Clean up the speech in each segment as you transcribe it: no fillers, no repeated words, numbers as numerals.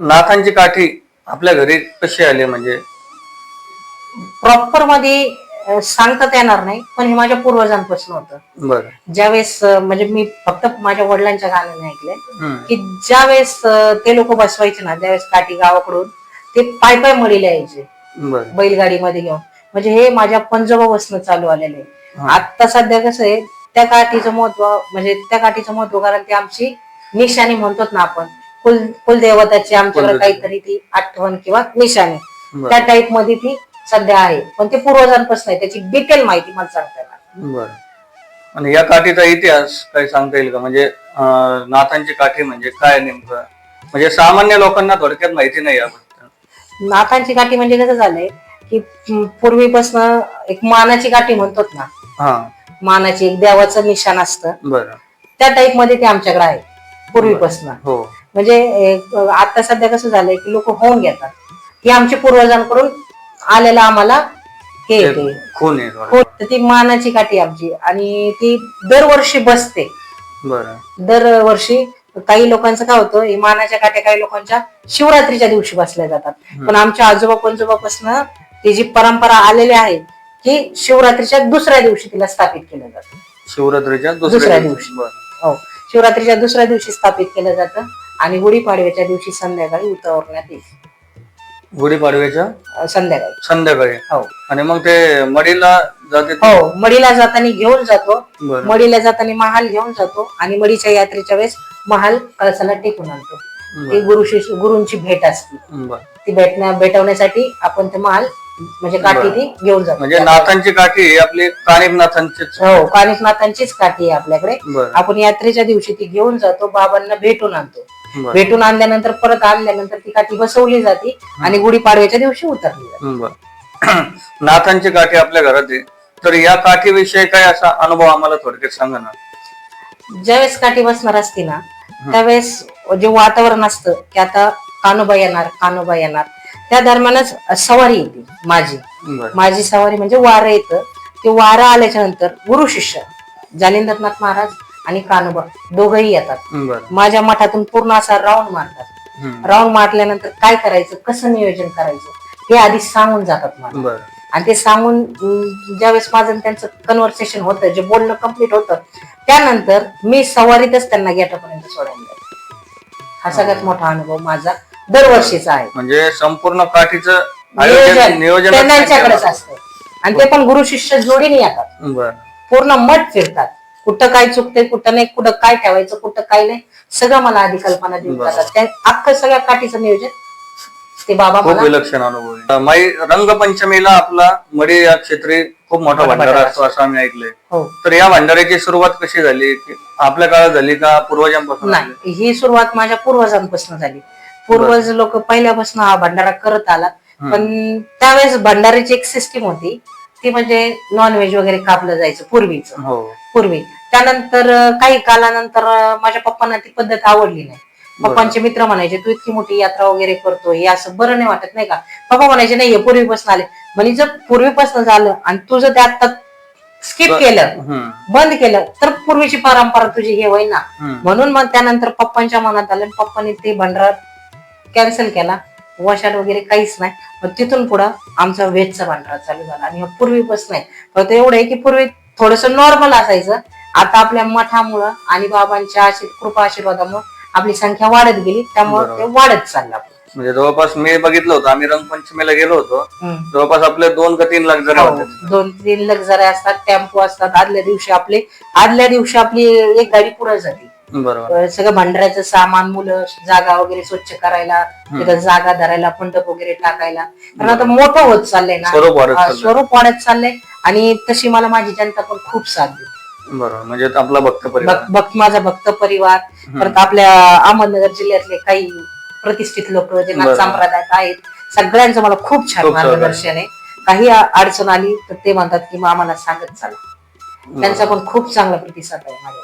नाथांची काठी आपल्या घरी कशी आली म्हणजे? प्रॉपर मध्ये सांगता येणार नाही, पण हे माझ्या पूर्वजांपासून होतं. बरं. ज्यावेळेस म्हणजे मी फक्त माझ्या वडिलांच्या गाण्याने ऐकलंय हम्म. की ज्यावेळेस ते लोक बसवायचे ना, त्यावेळेस काठी गावाकडून ते पाय पाय मळीला यायचे बरं. बैलगाडीमध्ये घेऊन. म्हणजे हे माझ्या पंजोबापासून चालू आलेलं आहे. हा. आता सध्या कसं आहे, त्या काठीचं महत्व म्हणजे त्या काठीचं महत्व कारण ती आमची निशाणी म्हणतो ना आपण, कुलदेवताची आमच्याकडे काहीतरी ती आठवण किंवा निशाणी, बरं. त्या टाईप मध्ये ती सध्या आहे. पण ते पूर्वजांपासून आहे, त्याची डिटेल माहिती मला सांगता येणार. बरं. आणि या काठीचा इतिहास काही सांगता येईल का? म्हणजे नाथांची काठी म्हणजे काय नेमकं, म्हणजे सामान्य लोकांना थोडक्यात माहिती नाही याबद्दल. नाथांची काठी म्हणजे कसं झालंय की पूर्वीपासून एक मानाची काठी म्हणतो ना, हा. मानाची एक देवाचं निशाण असतं, बरं. त्या टाईप मध्ये ते आमच्याकडे आहे पूर्वीपासून. हो. म्हणजे आता सध्या कसं झालंय की लोक होऊन घेतात, ही आमच्या पूर्वजांकडून आलेला आम्हाला हे येते खून आहे. तर ती मानाची काठी आमची, आणि ती दरवर्षी बसते. बरं. दरवर्षी काही लोकांचं काय होतं, ही मानाच्या काठ्या काही लोकांच्या शिवरात्रीच्या दिवशी बसल्या जातात. पण आमच्या आजोबा पंजोबापासून ती जी परंपरा आलेली आहे की शिवरात्रीच्या दुसऱ्या दिवशी तिला स्थापित केलं जातं. शिवरात्रीच्या दुसऱ्या दिवशी. हो, शिवरात्रीच्या दुसऱ्या दिवशी स्थापित केलं जातं आणि गुढीपाडव्याच्या दिवशी संध्याकाळी उतरवण्यात येईल. गुढीपाडव्याच्या संध्याकाळी. हो. आणि मग ते मडीला जाते. हो, मडीला जाताना घेऊन जातो. बरं. मडीला जाताना महाल घेऊन जातो आणि मडीच्या यात्रेच्या वेळेस महाल कळसाला टेकून आणतो. ती गुरुंची भेट असते. बरं. ती भेटवण्यासाठी आपण ते महाल म्हणजे काठी ती घेऊन जातो. म्हणजे नाथांची काठी ही आपली कानिफनाथांचीच. हो, कानिफनाथांचीच काठी आहे आपल्याकडे. बरं. आपण यात्रेच्या दिवशी ती घेऊन जातो, बाबांना भेटून आणतो. बरं. भेटून आणल्यानंतर परत आणल्यानंतर ती काठी बसवली जाते आणि गुढीपाडव्याच्या दिवशी उतरली जाते. बरं. नाथांची काठी आपल्या घरात आहे, तर या काठीविषयी काय असा अनुभव आम्हाला थोडक्यात सांगा ना. ज्यावेळेस काठी बसणार असते ना, त्यावेळेस जे वातावरण असतं की आता कान्होबा येणार, त्या दरम्यानच सवारी येते माझी. बरं. माझी सवारी म्हणजे वारं येतं. ते वारं आल्याच्या नंतर गुरु शिष्य जालिंदरनाथ महाराज आणि कान्होबा दोघही येतात. बरं. माझ्या मठातून पूर्ण असा राऊंड मारतात. राऊंड मारल्यानंतर काय करायचं, कसं नियोजन करायचं हे आधी सांगून जातात मला. बरं. आणि ते सांगून ज्यावेळेस माझं त्यांचं कन्व्हर्सेशन होतं, जे बोलणं कम्प्लीट होतं, त्यानंतर मी सवारीतच त्यांना गेटापर्यंत सोडायला जाते. हा सगळ्यात मोठा अनुभव माझा दरवर्षीचा आहे. म्हणजे संपूर्ण काठीचं नियोजन त्यांच्याकडेच असतं आणि ते पण गुरु शिष्य जोडीने येतात. बरं. पूर्ण मठ फिरतात, कुठं काय चुकते, कुठं नाही, कुठं काय ठेवायचं, कुठं काय नाही, सगळं मला आधी कल्पना देऊन जातात. त्या अख्खं सगळ्या काठीचं नियोजन ते बाबा खूप विलक्षण अनुभव आहे. माई रंगपंचमीला आपला मडी या क्षेत्री खूप मोठा भंडारा असतो असं आम्ही ऐकलंय. हो. तर या भंडाऱ्याची सुरुवात कशी झाली? आपल्या काळात झाली का पूर्वजांपासून? नाही, ही सुरुवात माझ्या पूर्वजांपासून झाली. पूर्वज लोक पहिल्यापासून हा भंडारा करत आला. पण त्यावेळेस भंडाऱ्याची एक सिस्टीम होती, ती म्हणजे नॉनव्हेज वगैरे कापलं जायचं पूर्वी. त्यानंतर काही कालानंतर माझ्या पप्पांना ती पद्धत आवडली नाही. पप्पांचे मित्र म्हणायचे, तू इतकी मोठी यात्रा वगैरे करतो, हे असं बरं नाही वाटत, नाही का? पप्पा म्हणायचे, नाही, हे पूर्वीपासून आले. म्हणजे जर पूर्वीपासून झालं आणि तुझं ते आता स्किप केलं, बंद केलं, तर पूर्वीची परंपरा तुझी हे होईल ना. म्हणून मग त्यानंतर पप्पांच्या मनात आलं, पप्पांनी ते भंडारा कॅन्सल केला. वशाट वगैरे काहीच नाही. मग तिथून पुढं आमचा व्हेजचा भंडारा चालू झाला आणि पूर्वीपासून नाही. फक्त एवढं आहे की पूर्वी थोडस नॉर्मल असायचं. आता आपल्या मठामुळं आणि बाबांच्या कृपा आशीर्वादामुळे आपली संख्या वाढत गेली, त्यामुळे ते वाढत चाललं. म्हणजे जवळपास मी बघितलं होतं, आम्ही रंगपंचमीला गेलो होतो, जवळपास आपले 2 का 3 लक्झरी होते. 2-3 लक्झरी असतात, टेम्पो असतात. आदल्या दिवशी आपली एक गाडी पुढे जाते. बरोबर. सगळं भंडाऱ्याचं सामान, मुलं, जागा वगैरे स्वच्छ करायला, तिथं जागा धरायला, मंडप वगैरे टाकायला. कारण आता मोठं होत चाललंय ना, स्वरूप वाढत चाललंय. आणि तशी मला माझी जनता पण खूप साथ देते. बरोबर. म्हणजे आपला माझा भक्त परिवार, परत आपल्या अहमदनगर जिल्ह्यातले काही प्रतिष्ठित लोक जे नाथ संप्रदायात आहेत, सगळ्यांचं मला खूप छान मार्गदर्शन आहे. काही अडचण आली तर ते म्हणतात की आम्हाला सांगत चाला. त्यांचा पण खूप चांगला प्रतिसाद आहे माझ्या.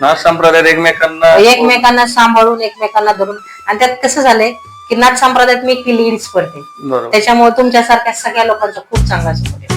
नाथ संप्रदायात एकमेकांना सांभाळून, एकमेकांना धरून. आणि त्यात कसं झालंय की नाथ संप्रदायात मी लीडच पडते, त्याच्यामुळे तुमच्यासारख्या सगळ्या लोकांचा खूप चांगला सपोर्ट आहे.